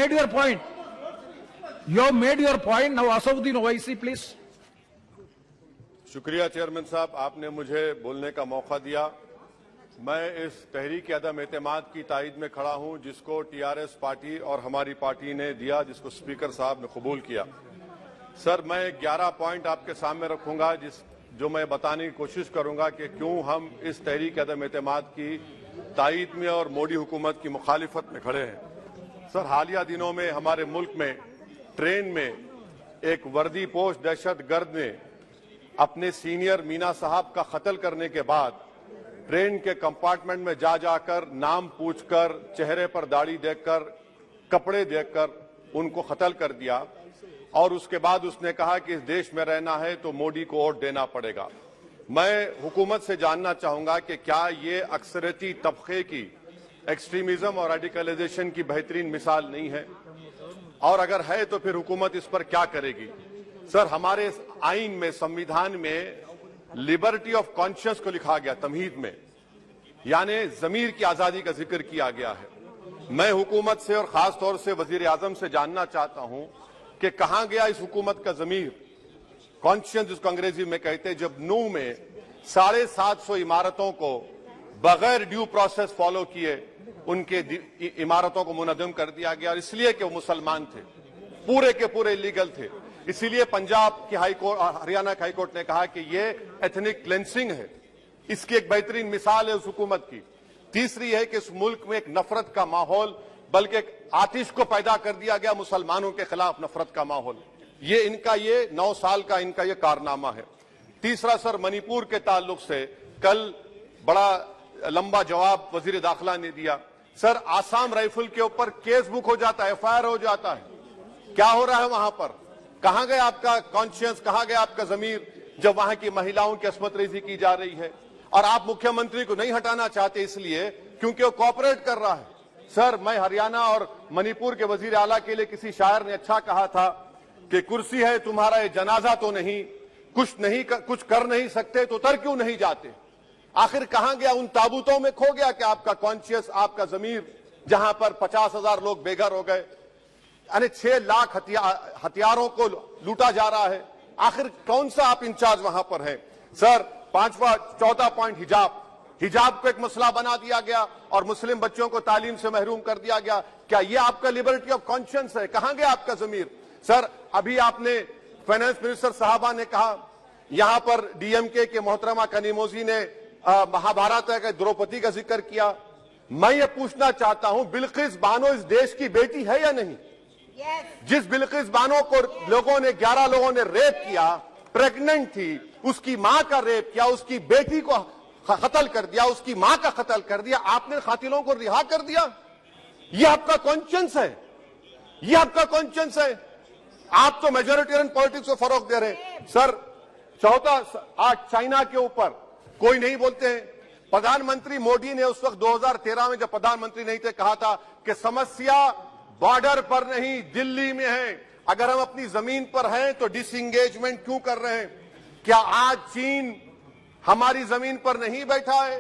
made your point. You have made your point. Now, Asauddin Owaisi, please. शुक्रिया chairman साहब, आपने मुझे बोलने का मौका दिया। मैं इस तहरीक अदम एतमाद की तायद में खड़ा हूं जिसको टीआरएस पार्टी और हमारी पार्टी ने दिया, जिसको स्पीकर साहब ने कबूल किया। सर, मैं 11 पॉइंट आपके सामने रखूंगा जो मैं बताने की कोशिश करूंगा कि क्यों हम इस तहरीक अदम एतमाद की तायद में और मोदी हुकूमत की मुखालिफत में खड़े हैं। सर, हालिया दिनों में हमारे मुल्क में ट्रेन में एक वर्दीपोश दहशतगर्द ने अपने सीनियर मीना साहब का कत्ल करने के बाद ट्रेन के कंपार्टमेंट में जाकर नाम पूछकर, चेहरे पर दाढ़ी देखकर, कपड़े देखकर उनको कत्ल कर दिया और उसके बाद उसने कहा कि इस देश में रहना है तो मोदी को वोट देना पड़ेगा। मैं हुकूमत से जानना चाहूंगा कि क्या ये अक्सरियती तबके की एक्सट्रीमिज्म और रेडिकलाइजेशन की बेहतरीन मिसाल नहीं है, और अगर है तो फिर हुकूमत इस पर क्या करेगी। सर, हमारे आइन में, संविधान में लिबर्टी ऑफ कॉन्शियस को लिखा गया, तमहीद में, यानी जमीर की आजादी का जिक्र किया गया है। मैं हुकूमत से और खास तौर से वजीर आजम से जानना चाहता हूं कि कहां गया इस हुकूमत का जमीर, कॉन्शियस जिसको अंग्रेजी में कहते हैं, जब नूह में 750 इमारतों को बगैर ड्यू प्रोसेस फॉलो किए उनके इमारतों को मुनज़्ज़म कर दिया गया, और इसलिए कि वो मुसलमान थे, पूरे के पूरे इलीगल थे। इसीलिए पंजाब की हाईकोर्ट, हरियाणा की हाईकोर्ट ने कहा कि ये एथनिक क्लेंसिंग है। इसकी एक बेहतरीन मिसाल है उस हुकूमत की। तीसरी है कि इस मुल्क में एक नफरत का माहौल, बल्कि एक आतिश को पैदा कर दिया गया, मुसलमानों के खिलाफ नफरत का माहौल। ये 9 साल का इनका ये कारनामा है। तीसरा सर, मणिपुर के ताल्लुक से कल बड़ा लंबा जवाब वजीर दाखिला ने दिया। सर, आसाम राइफल के ऊपर केस बुक हो जाता है, एफआईआर हो जाता है। क्या हो रहा है वहां पर? कहां गया आपका कॉन्शियस, कहां गया आपका जमीर, जब वहां की महिलाओं की अस्मत रेजी की जा रही है? और आप मुख्यमंत्री को नहीं हटाना चाहते इसलिए क्योंकि वो कोऑपरेट कर रहा है। सर, मैं हरियाणा और मणिपुर के वजीर आला के लिए, किसी शायर ने अच्छा कहा था कि कुर्सी है तुम्हारा ये जनाजा तो नहीं, कुछ कर नहीं सकते तो उतर क्यों नहीं जाते। आखिर कहां गया? उन ताबूतों में खो गया कि आपका कॉन्शियस, आपका जमीर, जहां पर 50,000 लोग बेघर हो गए, यानी 6 लाख हथियारों को लूटा जा रहा है। आखिर कौन सा आप इंचार्ज वहां पर है? सर, चौथा पॉइंट, हिजाब को एक मसला बना दिया गया और मुस्लिम बच्चों को तालीम से महरूम कर दिया गया। क्या ये आपका लिबर्टी ऑफ कॉन्शियंस है? कहां गया आपका जमीर? सर, अभी आपने फाइनेंस मिनिस्टर साहबा ने कहा, यहां पर डीएमके के मोहतरमा कनीमोजी ने महाभारत के द्रौपदी का जिक्र किया। मैं ये पूछना चाहता हूं, बिल्किस बानो इस देश की बेटी है या नहीं? जिस बिल्किस बानो को 11 लोगों ने रेप किया, प्रेग्नेंट थी, उसकी मां का रेप किया, उसकी बेटी को कत्ल कर दिया, उसकी मां का कत्ल कर दिया, आपने कातिलों को रिहा कर दिया। ये आपका कॉन्शियंस है? ये आपका कॉन्शियंस है? आप तो मेजोरिटेरियन पॉलिटिक्स को फरोग दे रहे हैं। सर, चौथा, आज चाइना के ऊपर कोई नहीं बोलते हैं। प्रधानमंत्री मोदी ने उस वक्त 2013 में जब प्रधानमंत्री नहीं थे, कहा था कि समस्या बॉर्डर पर नहीं, दिल्ली में है। अगर हम अपनी जमीन पर हैं तो डिसएंगेजमेंट क्यों कर रहे हैं? क्या आज चीन हमारी जमीन पर नहीं बैठा है?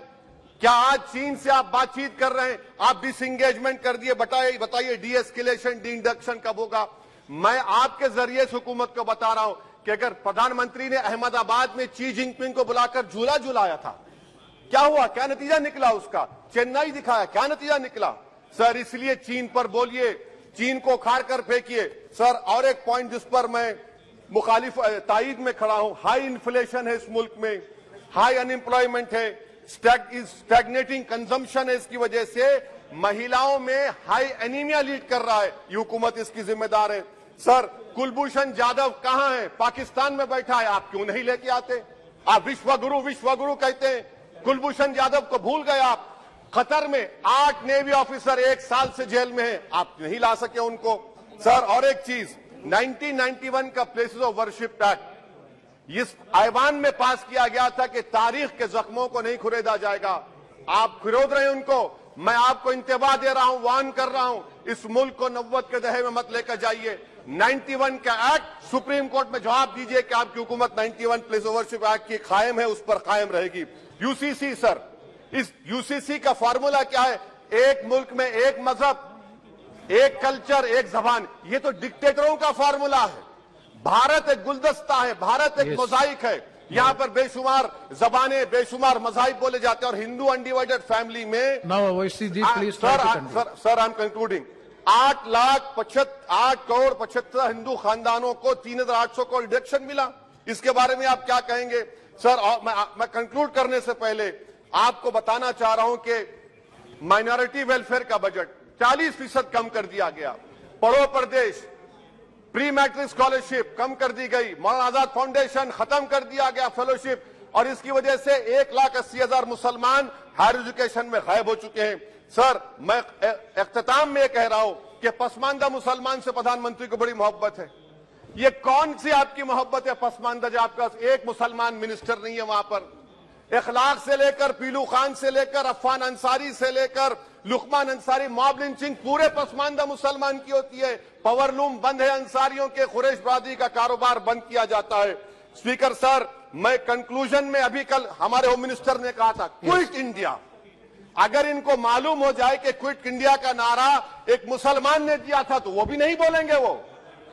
क्या आज चीन से आप बातचीत कर रहे हैं? आप डिसएंगेजमेंट कर दिए। बताइए डी एस्केलेशन, डी इंडक्शन कब होगा? मैं आपके जरिए से हुकूमत को बता रहा हूं कि अगर प्रधानमंत्री ने अहमदाबाद में शी जिनपिंग को बुलाकर झूला झुलाया था, क्या हुआ? क्या नतीजा निकला उसका? चेन्नई दिखाया, क्या नतीजा निकला? सर, इसलिए चीन पर बोलिए, चीन को उखाड़ कर फेंकिए। सर, और एक पॉइंट जिस पर मैं मुखालिफ तायद में खड़ा हूं, हाई इन्फ्लेशन है इस मुल्क में, हाई अनएम्प्लॉयमेंट है, स्टैग्नेटिंग कंजम्पशन है। इसकी वजह से महिलाओं में हाई एनीमिया लीड कर रहा है। ये हुकूमत इसकी जिम्मेदार है। सर, कुलभूषण जाधव कहां है? पाकिस्तान में बैठा है, आप क्यों नहीं लेके आते? आप विश्वगुरु कहते हैं, कुलभूषण जाधव को भूल गए आप। कतर में 8 नेवी ऑफिसर 1 साल से जेल में हैं, आप नहीं ला सके उनको। सर, और एक चीज, 1991 का प्लेसेस ऑफ वर्शिप एक्ट इस ऐवान में पास किया गया था कि तारीख के जख्मों को नहीं खुरेदा जाएगा। आप खुरोद रहे हैं उनको। मैं आपको इंतबा दे रहा हूं, वार्न कर रहा हूं, इस मुल्क को 90 के दहे में मत लेकर जाइए। 91 का एक्ट सुप्रीम कोर्ट में जवाब दीजिए कि आपकी हुकूमत 91 प्लेस ऑफ वर्शिप एक्ट की कायम है, उस पर कायम रहेगी। यूसीसी, सर, इस यूसीसी का फॉर्मूला क्या है? एक मुल्क में एक मजहब, एक कल्चर, एक जबान, ये तो डिक्टेटरों का फॉर्मूला है। भारत एक गुलदस्ता है, भारत एक मोजाइक है। यहाँ पर बेशुमार जबानें, बेशुमार मज़ाहिब बोले जाते हैं और हिंदू अनडिवाइडेड फैमिली में Now, Owaisi ji, please try to conclude. Sir I am concluding. 8 crore 75 Hindu खानदानों को 3,800 करोड़ डिडक्शन मिला। इसके बारे में आप क्या कहेंगे सर? और मैं कंक्लूड करने से पहले आपको बताना चाह रहा हूं कि माइनॉरिटी वेलफेयर का बजट 40% कम कर दिया गया। पढ़ो प्रदेश, प्री मैट्रिक स्कॉलरशिप कम कर दी गई, मौलाना आजाद फाउंडेशन खत्म कर दिया गया फेलोशिप, और इसकी वजह से 1,80,000 मुसलमान हायर एजुकेशन में गायब हो चुके हैं। सर, मैं इख्तिताम में कह रहा हूं कि पसमानदा मुसलमान से प्रधानमंत्री को बड़ी मोहब्बत है। ये कौन सी आपकी मोहब्बत है पसमानदा, जो आपका एक मुसलमान मिनिस्टर नहीं है वहां पर? इखलाक से लेकर, पीलू खान से लेकर, अफान अंसारी से लेकर लुकमान अंसारी, मॉब लिंचिंग पूरे पसमानदा मुसलमान की होती है। पावरलूम बंद है अंसारियों के, कुरैश बरादरी का कारोबार बंद किया जाता है। स्पीकर सर, मैं कंक्लूजन में अभी कल हमारे होम मिनिस्टर ने कहा था क्विट इंडिया। अगर इनको मालूम हो जाए कि क्विट इंडिया का नारा एक मुसलमान ने दिया था तो वो भी नहीं बोलेंगे। वो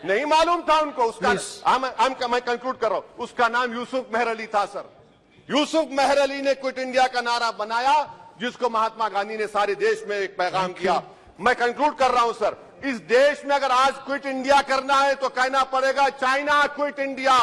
नहीं मालूम था उनको। उसका मैं कंक्लूड कर रहा हूं, उसका नाम यूसुफ मेहर अली था सर। यूसुफ मेहर अली ने क्विट इंडिया का नारा बनाया, जिसको महात्मा गांधी ने सारे देश में एक पैगाम किया। मैं कंक्लूड कर रहा हूं सर, इस देश में अगर आज क्विट इंडिया करना है तो कहना पड़ेगा चाइना क्विट इंडिया।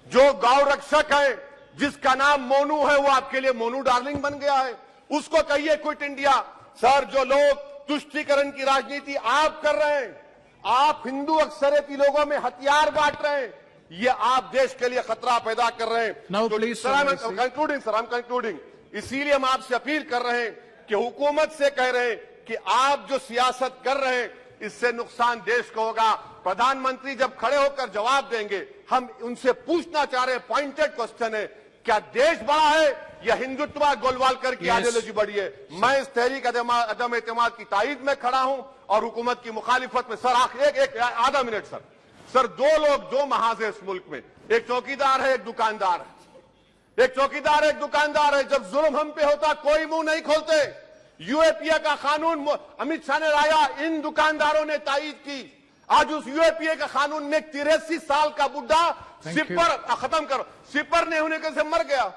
जो गौ रक्षक है, जिसका नाम मोनू है, वो आपके लिए मोनू डार्लिंग बन गया है, उसको कहिए क्विट इंडिया। सर, जो लोग तुष्टीकरण की राजनीति आप कर रहे हैं, आप हिंदू अक्सरियती लोगों में हथियार बांट रहे हैं, ये आप देश के लिए खतरा पैदा कर रहे हैं। Now, तो please, sir, I am concluding. इसीलिए हम आपसे अपील कर रहे हैं कि हुकूमत से कह रहे हैं कि आप जो सियासत कर रहे हैं इससे नुकसान देश को होगा। प्रधानमंत्री जब खड़े होकर जवाब देंगे, हम उनसे पूछना चाह रहे हैं, पॉइंटेड क्वेश्चन है, क्या देश बड़ा है या हिंदुत्व गोलवालकर की आइडियोलॉजी बड़ी है? मैं इस तहरीक अदम एतमाद की तायद में खड़ा हूं और हुकूमत की मुखालिफत में। सर, एक आधा मिनट सर, दो लोग, दो महाज है इस मुल्क में, एक चौकीदार है, एक दुकानदार है। एक चौकीदार है, एक दुकानदार है। जब जुल्म हम पे होता कोई मुंह नहीं खोलते। यूएपीए का कानून अमित शाह ने लाया, इन दुकानदारों ने तायद की। आज उस यूएपीए का कानून में 83 साल का बुढ़ा सिपर, खत्म करो, सिपर नहीं होने से मर गया।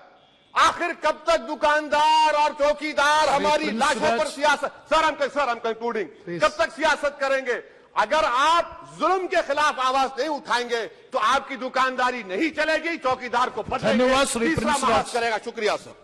आखिर कब तक दुकानदार और चौकीदार हमारी लाशों पर सियासत? सर, हम कंक्लूडिंग, कब तक सियासत करेंगे? अगर आप जुल्म के खिलाफ आवाज नहीं उठाएंगे तो आपकी दुकानदारी नहीं चलेगी, चौकीदार को धन्यवाद श्री तीसरा प्रिंस महाज करेगा। शुक्रिया सर।